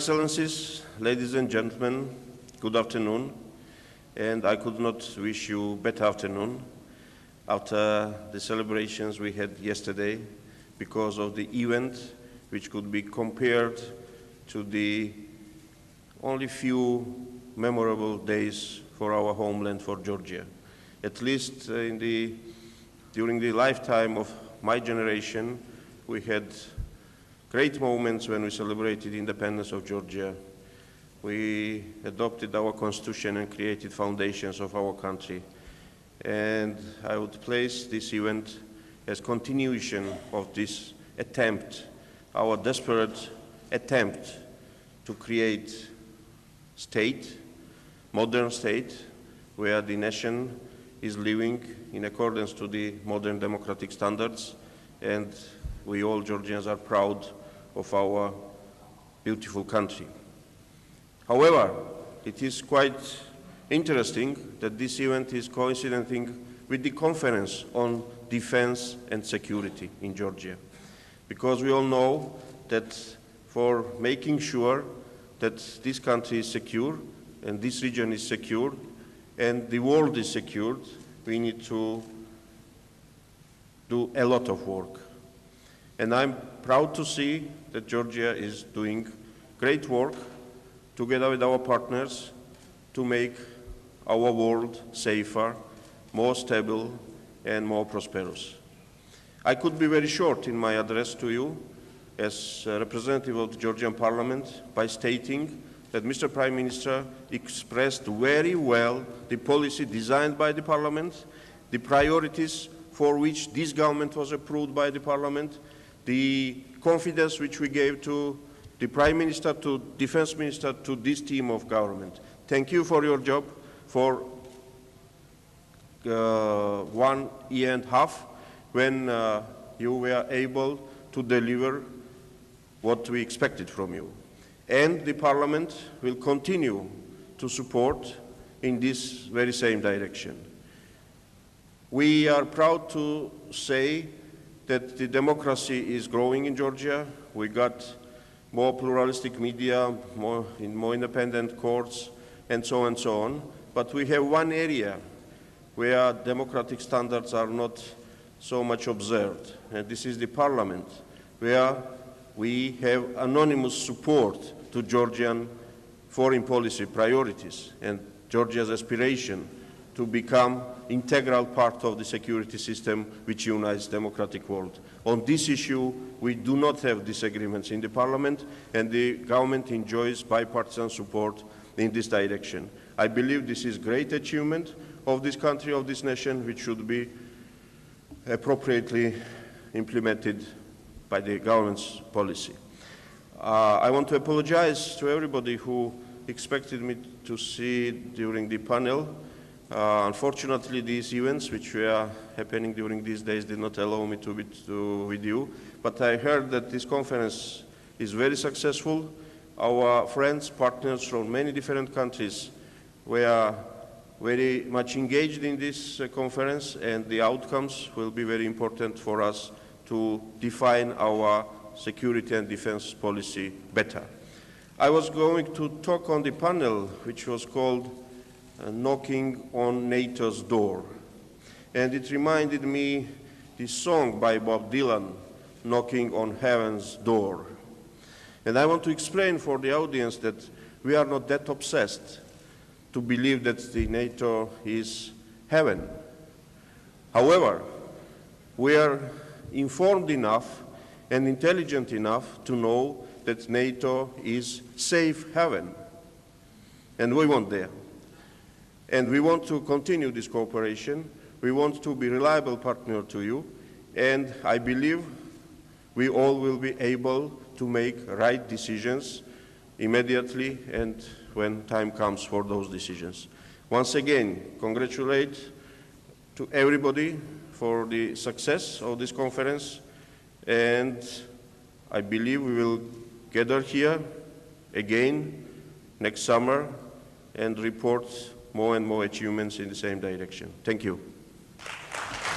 Excellencies, ladies and gentlemen, good afternoon, and I could not wish you better afternoon after the celebrations we had yesterday because of the event which could be compared to the only few memorable days for our homeland, for Georgia. At least during the lifetime of my generation, we had great moments when we celebrated the independence of Georgia. We adopted our constitution and created foundations of our country. And I would place this event as continuation of this attempt, our desperate attempt to create state, modern state, where the nation is living in accordance to the modern democratic standards, and we all Georgians are proud of our beautiful country. However, it is quite interesting that this event is coinciding with the conference on defense and security in Georgia, because we all know that for making sure that this country is secure and this region is secure and the world is secured, we need to do a lot of work. And I'm proud to see that Georgia is doing great work together with our partners to make our world safer, more stable, and more prosperous. I could be very short in my address to you as a representative of the Georgian Parliament by stating that Mr. Prime Minister expressed very well the policy designed by the Parliament, the priorities for which this government was approved by the Parliament, the confidence which we gave to the Prime Minister, to Defense Minister, to this team of government. Thank you for your job for 1 year and a half when you were able to deliver what we expected from you. And the Parliament will continue to support in this very same direction. We are proud to say that the democracy is growing in Georgia. We got more pluralistic media, more independent courts, and so on. But we have one area where democratic standards are not so much observed, and this is the Parliament, where we have anonymous support to Georgian foreign policy priorities and Georgia's aspiration to become integral part of the security system which unites the democratic world. On this issue, we do not have disagreements in the Parliament, and the government enjoys bipartisan support in this direction. I believe this is a great achievement of this country, of this nation, which should be appropriately implemented by the government's policy. I want to apologize to everybody who expected me to see during the panel. Unfortunately, these events which were happening during these days did not allow me to be with you, but I heard that this conference is very successful. Our friends, partners from many different countries were very much engaged in this conference, and the outcomes will be very important for us to define our security and defense policy better. I was going to talk on the panel which was called Knocking on NATO's Door, and it reminded me the song by Bob Dylan, Knocking on Heaven's Door. And I want to explain for the audience that we are not that obsessed to believe that the NATO is heaven. However, we are informed enough and intelligent enough to know that NATO is safe haven, and we want there. And we want to continue this cooperation. We want to be a reliable partner to you, and I believe we all will be able to make right decisions immediately and when time comes for those decisions. Once again, congratulate to everybody for the success of this conference, and I believe we will gather here again next summer and report more and more achievements in the same direction. Thank you.